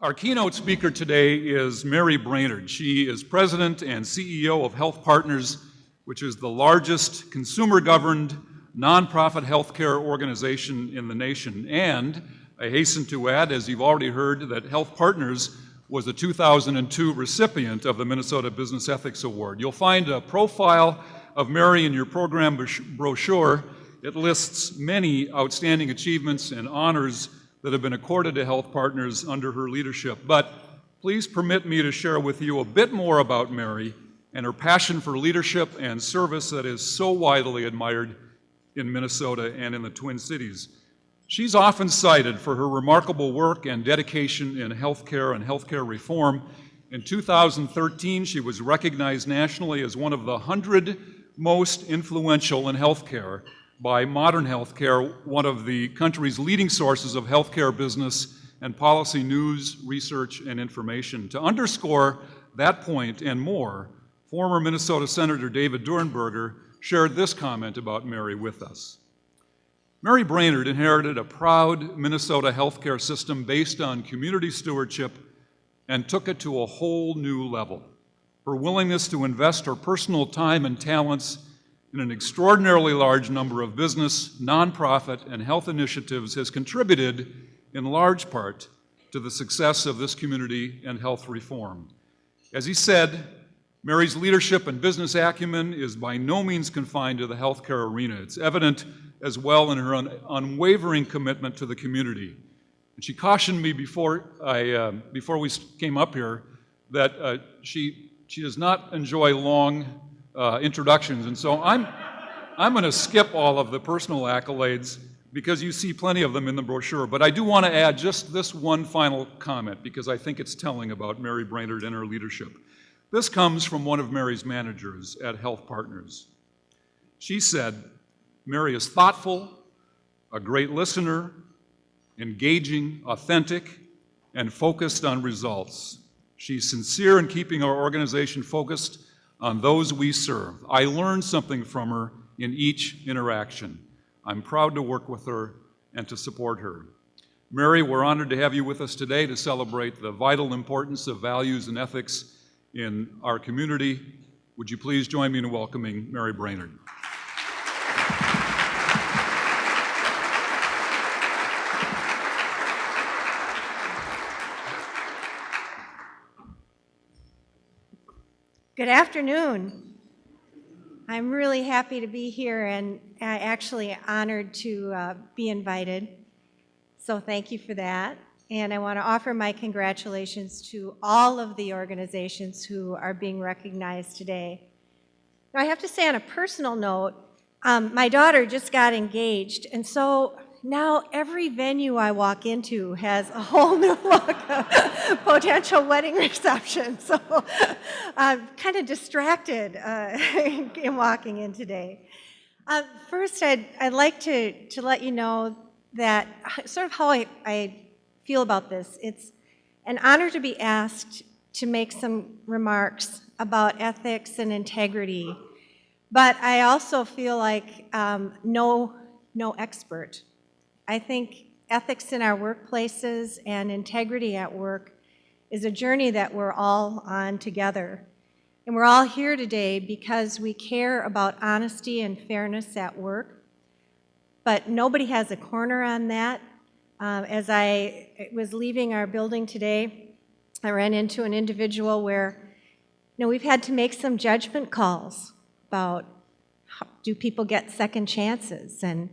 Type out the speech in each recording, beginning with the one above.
Our keynote speaker today is Mary Brainerd. She is president and CEO of HealthPartners, which is the largest consumer-governed nonprofit healthcare organization in the nation. And I hasten to add, as you've already heard, that HealthPartners was a 2002 recipient of the Minnesota Business Ethics Award. You'll find a profile of Mary in your program brochure. It lists many outstanding achievements and honors that have been accorded to HealthPartners under her leadership. But please permit me to share with you a bit more about Mary and her passion for leadership and service that is so widely admired in Minnesota and in the Twin Cities. She's often cited for her remarkable work and dedication in healthcare and healthcare reform. In 2013, she was recognized nationally as one of the 100 most influential in healthcare by Modern Healthcare, one of the country's leading sources of healthcare business and policy news, research, and information. To underscore that point and more, former Minnesota Senator David Durenberger shared this comment about Mary with us. Mary Brainerd inherited a proud Minnesota healthcare system based on community stewardship and took it to a whole new level. Her willingness to invest her personal time and talents in an extraordinarily large number of business, nonprofit, and health initiatives has contributed in large part to the success of this community and health reform. As he said, Mary's leadership and business acumen is by no means confined to the healthcare arena. It's evident as well in her unwavering commitment to the community. And she cautioned me before we came up here that she does not enjoy long introductions, and so I'm going to skip all of the personal accolades because you see plenty of them in the brochure. But I do want to add just this one final comment because I think it's telling about Mary Brainerd and her leadership. This comes from one of Mary's managers at HealthPartners. She said, "Mary is thoughtful, a great listener, engaging, authentic, and focused on results. She's sincere in keeping our organization focused on those we serve. I learned something from her in each interaction. I'm proud to work with her and to support her." Mary, we're honored to have you with us today to celebrate the vital importance of values and ethics in our community. Would you please join me in welcoming Mary Brainerd? Good afternoon. I'm really happy to be here and actually honored to be invited. So thank you for that. And I want to offer my congratulations to all of the organizations who are being recognized today. Now, I have to say on a personal note, my daughter just got engaged, and so now every venue I walk into has a whole new look of potential wedding reception. So I'm kind of distracted in walking in today. First, I'd like to let you know that sort of how I feel about this. It's an honor to be asked to make some remarks about ethics and integrity, but I also feel like no expert. I think ethics in our workplaces and integrity at work is a journey that we're all on together. And we're all here today because we care about honesty and fairness at work. But nobody has a corner on that. As I was leaving our building today, I ran into an individual where, we've had to make some judgment calls about do people get second chances, and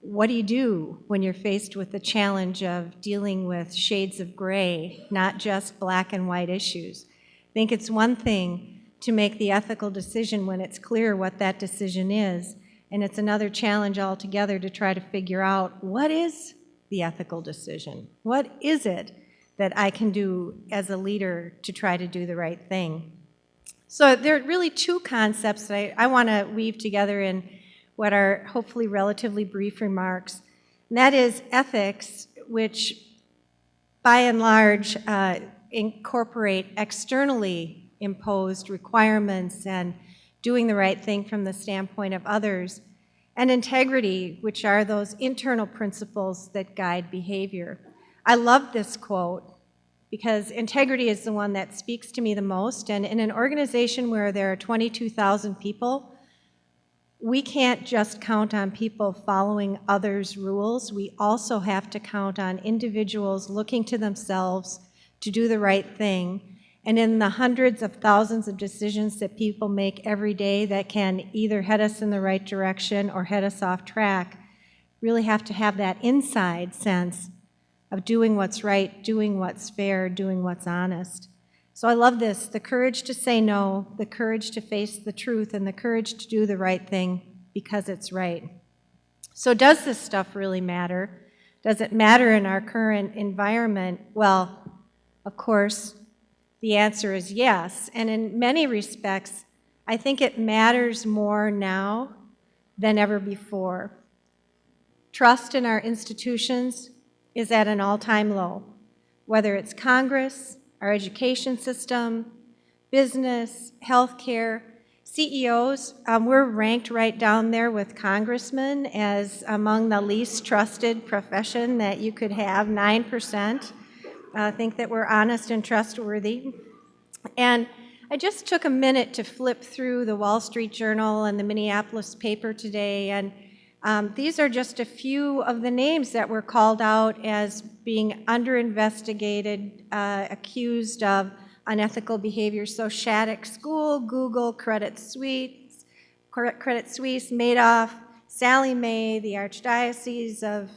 what do you do when you're faced with the challenge of dealing with shades of gray, not just black and white issues? I think it's one thing to make the ethical decision when it's clear what that decision is, and it's another challenge altogether to try to figure out what is the ethical decision? What is it that I can do as a leader to try to do the right thing? So there are really two concepts that I want to weave together in what are hopefully relatively brief remarks. And that is ethics, which by and large incorporate externally imposed requirements and doing the right thing from the standpoint of others, and integrity, which are those internal principles that guide behavior. I love this quote because integrity is the one that speaks to me the most. And in an organization where there are 22,000 people, we can't just count on people following others' rules. We also have to count on individuals looking to themselves to do the right thing. And in the hundreds of thousands of decisions that people make every day that can either head us in the right direction or head us off track, really have to have that inside sense of doing what's right, doing what's fair, doing what's honest. So I love this, the courage to say no, the courage to face the truth, and the courage to do the right thing because it's right. So does this stuff really matter? Does it matter in our current environment? Well, of course, the answer is yes. And in many respects, I think it matters more now than ever before. Trust in our institutions is at an all-time low, whether it's Congress, our education system, business, healthcare, CEOs. We're ranked right down there with congressmen as among the least trusted profession that you could have, 9%. Think that we're honest and trustworthy. And I just took a minute to flip through the Wall Street Journal and the Minneapolis paper today, and these are just a few of the names that were called out as being under-investigated, accused of unethical behavior. So Shattuck School, Google, Credit Suisse, Madoff, Sallie Mae, the Archdiocese of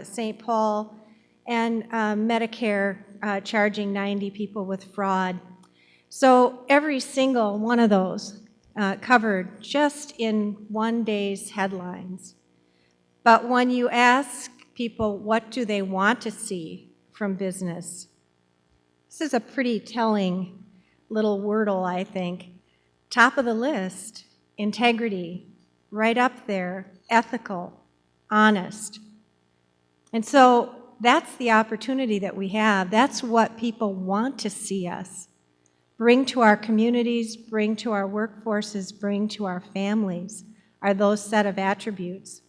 St. Paul, and Medicare charging 90 people with fraud. So every single one of those covered just in one day's headlines. But when you ask people what do they want to see from business, this is a pretty telling little wordle, I think. Top of the list, integrity, right up there, ethical, honest. And so that's the opportunity that we have. That's what people want to see us bring to our communities, bring to our workforces, bring to our families, are those set of attributes.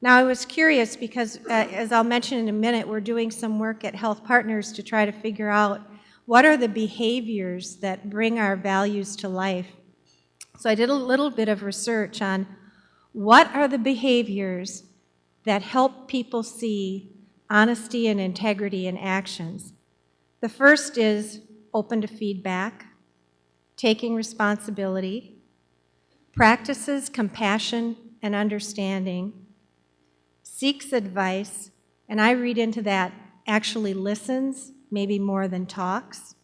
Now, I was curious because, as I'll mention in a minute, we're doing some work at HealthPartners to try to figure out what are the behaviors that bring our values to life. So I did a little bit of research on what are the behaviors that help people see honesty and integrity in actions. The first is open to feedback, taking responsibility, practices compassion and understanding, seeks advice, and I read into that actually listens, maybe more than talks,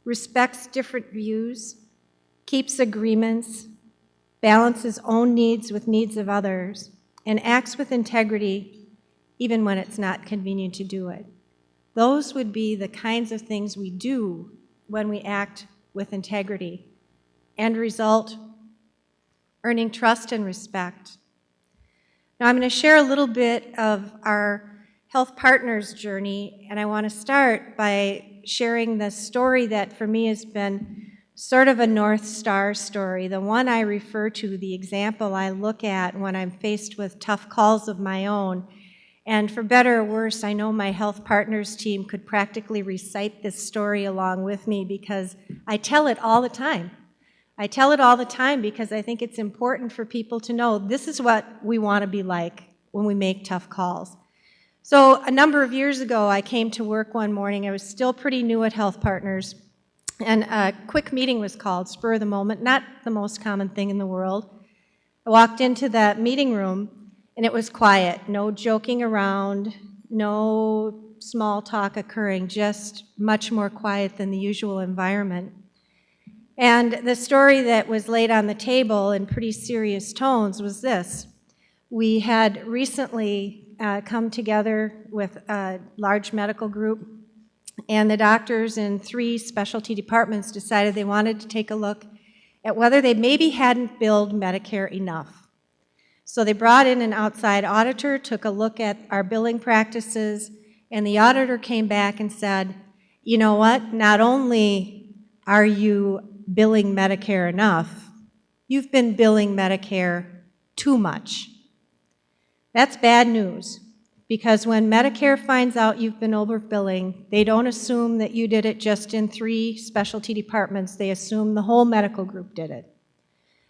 respects different views, keeps agreements, balances own needs with needs of others, and acts with integrity even when it's not convenient to do it. Those would be the kinds of things we do when we act with integrity. End result, earning trust and respect. Now I'm going to share a little bit of our HealthPartners journey, and I want to start by sharing the story that for me has been sort of a North Star story, the one I refer to, the example I look at when I'm faced with tough calls of my own. And for better or worse, I know my HealthPartners team could practically recite this story along with me because I tell it all the time. I tell it all the time because I think it's important for people to know this is what we want to be like when we make tough calls. So a number of years ago, I came to work one morning. I was still pretty new at HealthPartners, and a quick meeting was called, spur of the moment, not the most common thing in the world. I walked into the meeting room, and it was quiet, no joking around, no small talk occurring, just much more quiet than the usual environment. And the story that was laid on the table in pretty serious tones was this. We had recently come together with a large medical group, and the doctors in 3 specialty departments decided they wanted to take a look at whether they maybe hadn't billed Medicare enough. So they brought in an outside auditor, took a look at our billing practices, and the auditor came back and said, you know what, not only are you billing Medicare enough, you've been billing Medicare too much. That's bad news, Because when Medicare finds out you've been overbilling, they don't assume that you did it just in 3 specialty departments. They assume the whole medical group did it.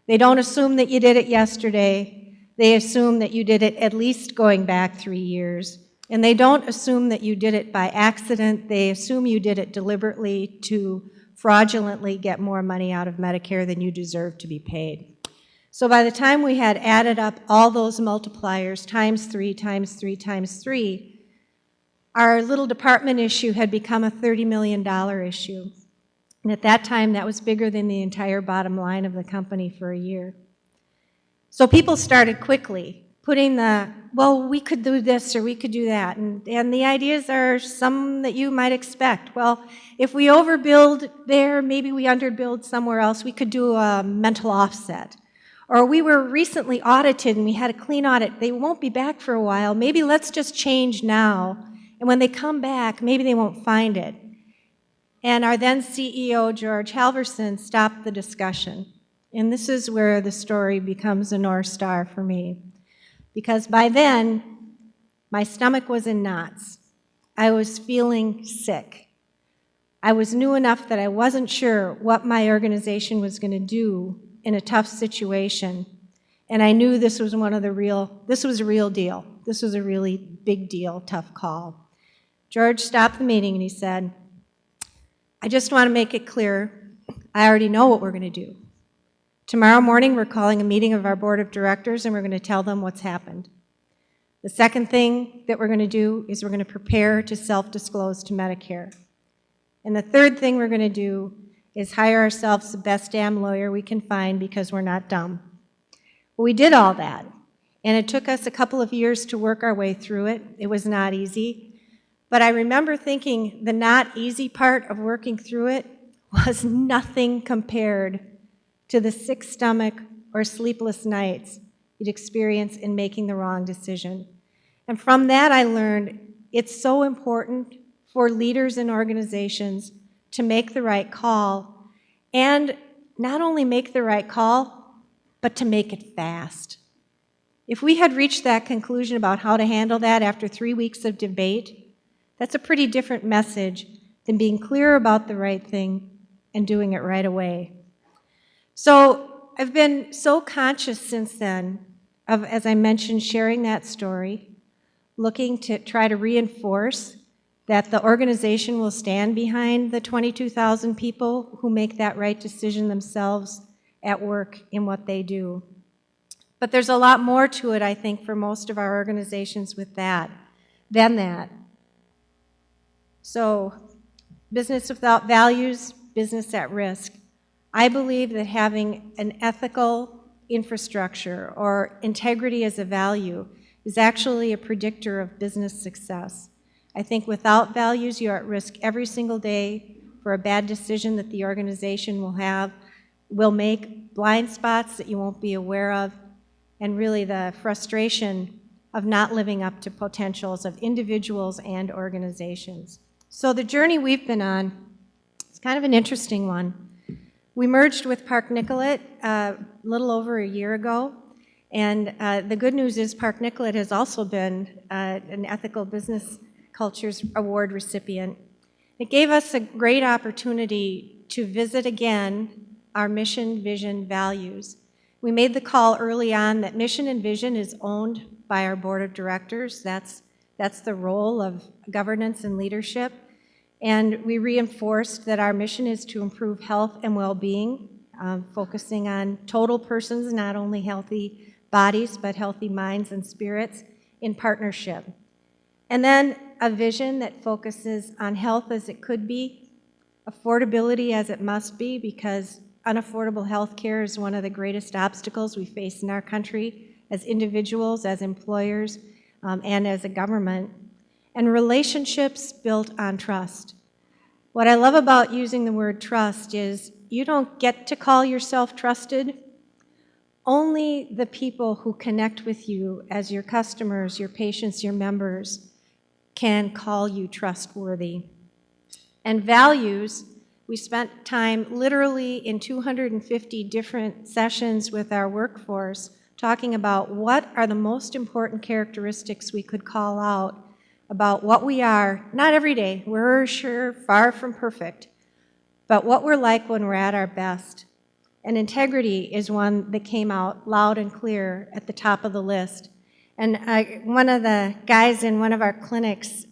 They don't assume that you did it yesterday. They assume that you did it at least going back 3 years. And they don't assume that you did it by accident. They assume you did it deliberately to fraudulently get more money out of Medicare than you deserve to be paid. So by the time we had added up all those multipliers, times 3, times 3, times 3, our little department issue had become a $30 million issue. And at that time, that was bigger than the entire bottom line of the company for a year. So people started quickly putting well, we could do this or we could do that. And the ideas are some that you might expect. Well, if we overbilled there, maybe we underbilled somewhere else, we could do a mental offset. Or we were recently audited and we had a clean audit. They won't be back for a while. Maybe let's just change now. And when they come back, maybe they won't find it. And our then CEO, George Halverson, stopped the discussion. And this is where the story becomes a North Star for me. Because by then, my stomach was in knots. I was feeling sick. I was new enough that I wasn't sure what my organization was going to do in a tough situation. And I knew this was a real deal. This was a really big deal, tough call. George stopped the meeting and he said, I just want to make it clear, I already know what we're going to do. Tomorrow morning, we're calling a meeting of our board of directors and we're going to tell them what's happened. The second thing that we're going to do is we're going to prepare to self-disclose to Medicare. And the third thing we're going to do is hire ourselves the best damn lawyer we can find because we're not dumb. Well, we did all that, and it took us a couple of years to work our way through it. It was not easy, but I remember thinking the not easy part of working through it was nothing compared to the sick stomach or sleepless nights you'd experience in making the wrong decision. And from that I learned it's so important for leaders in organizations to make the right call, and not only make the right call, but to make it fast. If we had reached that conclusion about how to handle that after 3 weeks of debate, that's a pretty different message than being clear about the right thing and doing it right away. So I've been so conscious since then of, as I mentioned, sharing that story, looking to try to reinforce that the organization will stand behind the 22,000 people who make that right decision themselves at work in what they do. But there's a lot more to it, I think, for most of our organizations than that. So, business without values, business at risk. I believe that having an ethical infrastructure or integrity as a value is actually a predictor of business success. I think without values, you're at risk every single day for a bad decision that the organization will make, blind spots that you won't be aware of, and really the frustration of not living up to potentials of individuals and organizations. So the journey we've been on is kind of an interesting one. We merged with Park Nicollet a little over a year ago, and the good news is Park Nicollet has also been an Ethical Business Cultures Award recipient. It gave us a great opportunity to visit again our mission, vision, values. We made the call early on that mission and vision is owned by our board of directors. That's the role of governance and leadership. And we reinforced that our mission is to improve health and well-being, focusing on total persons, not only healthy bodies, but healthy minds and spirits in partnership. And then a vision that focuses on health as it could be, affordability as it must be, because unaffordable health care is one of the greatest obstacles we face in our country as individuals, as employers, and as a government, and relationships built on trust. What I love about using the word trust is you don't get to call yourself trusted. Only the people who connect with you as your customers, your patients, your members, can call you trustworthy. And values, we spent time literally in 250 different sessions with our workforce talking about what are the most important characteristics we could call out about what we are, not every day, we're sure far from perfect, but what we're like when we're at our best. And integrity is one that came out loud and clear at the top of the list. And one of the guys in one of our clinics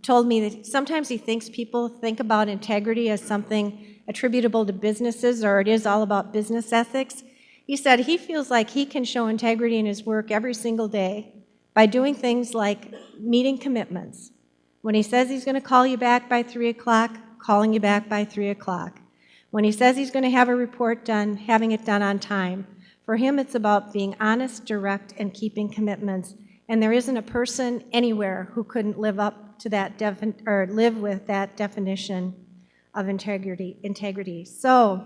told me that sometimes he thinks people think about integrity as something attributable to businesses, or it is all about business ethics. He said he feels like he can show integrity in his work every single day by doing things like meeting commitments. When he says he's going to call you back by 3 o'clock, calling you back by 3 o'clock. When he says he's going to have a report done, having it done on time. For him, it's about being honest, direct, and keeping commitments. And there isn't a person anywhere who couldn't live up to that or live with that definition of integrity. So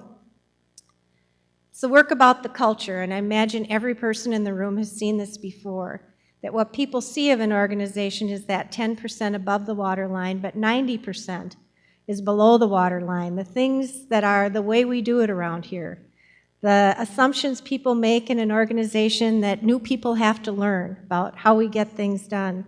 work about the culture, and I imagine every person in the room has seen this before, that what people see of an organization is that 10% above the waterline, but 90% is below the waterline. The things that are the way we do it around here, the assumptions people make in an organization that new people have to learn about how we get things done.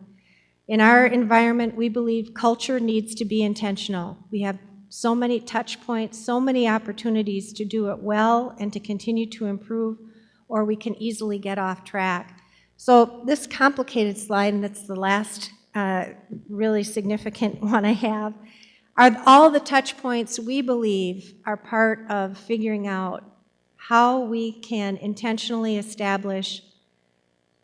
In our environment, we believe culture needs to be intentional. We have so many touch points, so many opportunities to do it well and to continue to improve, or we can easily get off track. So this complicated slide, and that's the last really significant one I have, are all the touch points we believe are part of figuring out how we can intentionally establish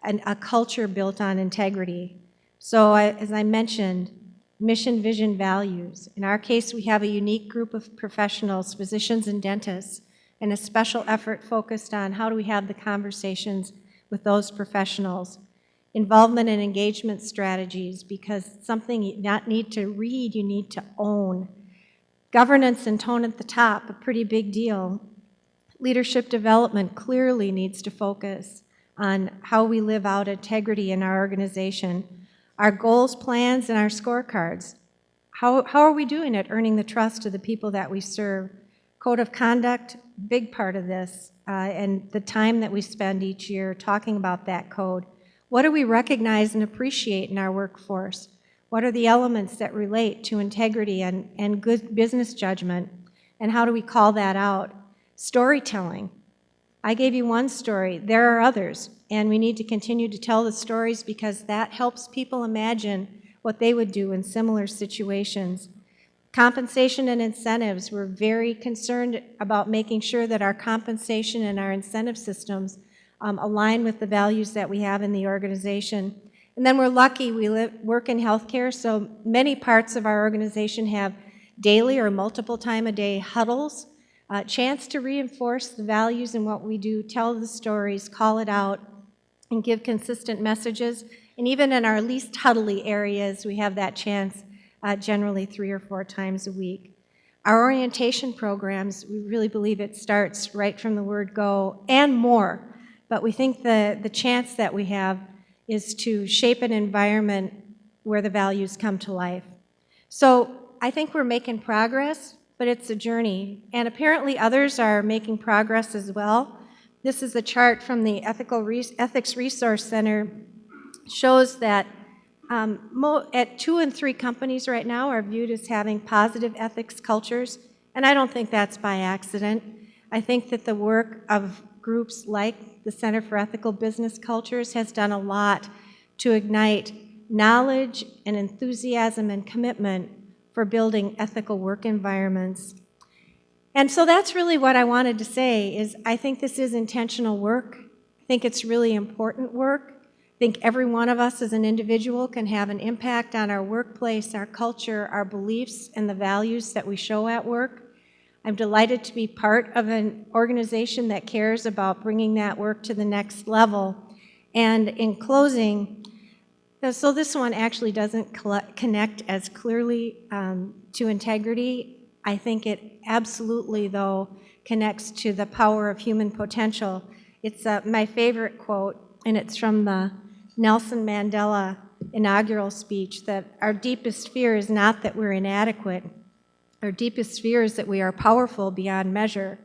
a culture built on integrity. So as I mentioned, mission, vision, values. In our case, we have a unique group of professionals, physicians and dentists, and a special effort focused on how do we have the conversations with those professionals. Involvement and engagement strategies, because something you not need to read, you need to own. Governance and tone at the top, a pretty big deal. Leadership development clearly needs to focus on how we live out integrity in our organization. Our goals, plans, and our scorecards. How are we doing at earning the trust of the people that we serve? Code of conduct, big part of this, and the time that we spend each year talking about that code. What do we recognize and appreciate in our workforce? What are the elements that relate to integrity and good business judgment? And how do we call that out? Storytelling. I gave you one story. There are others, and we need to continue to tell the stories because that helps people imagine what they would do in similar situations. Compensation and incentives. We're very concerned about making sure that our compensation and our incentive systems align with the values that we have in the organization. And then we're lucky we work in healthcare, so many parts of our organization have daily or multiple time a day huddles, chance to reinforce the values in what we do, tell the stories, call it out, and give consistent messages. And even in our least huddly areas, we have that chance generally 3 or 4 times a week. Our orientation programs, we really believe it starts right from the word go and more. But we think the chance that we have is to shape an environment where the values come to life. So I think we're making progress, but it's a journey. And apparently others are making progress as well. This is a chart from the Ethics Resource Center. Shows that at 2 and 3 companies right now are viewed as having positive ethics cultures. And I don't think that's by accident. I think that the work of groups like the Center for Ethical Business Cultures has done a lot to ignite knowledge and enthusiasm and commitment for building ethical work environments. And so that's really what I wanted to say is I think this is intentional work. I think it's really important work. I think every one of us as an individual can have an impact on our workplace, our culture, our beliefs, and the values that we show at work. I'm delighted to be part of an organization that cares about bringing that work to the next level. And in closing, so this one actually doesn't connect as clearly to integrity. I think it absolutely, though, connects to the power of human potential. It's my favorite quote, and it's from the Nelson Mandela inaugural speech, that our deepest fear is not that we're inadequate. Our deepest fear is that we are powerful beyond measure.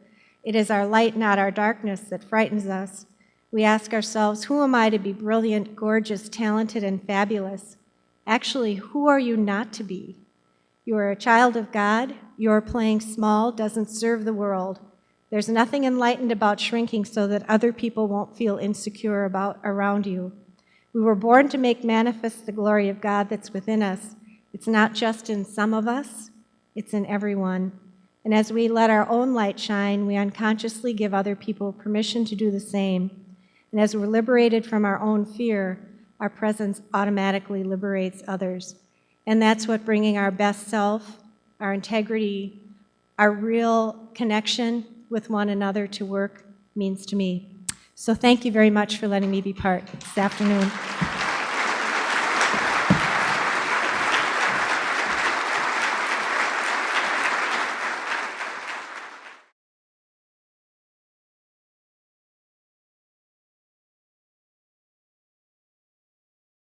It is our light, not our darkness, that frightens us. We ask ourselves, who am I to be brilliant, gorgeous, talented, and fabulous? Actually, who are you not to be? You are a child of God. Your playing small doesn't serve the world. There's nothing enlightened about shrinking so that other people won't feel insecure around you. We were born to make manifest the glory of God that's within us. It's not just in some of us, it's in everyone. And as we let our own light shine, we unconsciously give other people permission to do the same. And as we're liberated from our own fear, our presence automatically liberates others. And that's what bringing our best self, our integrity, our real connection with one another to work means to me. So thank you very much for letting me be part this afternoon.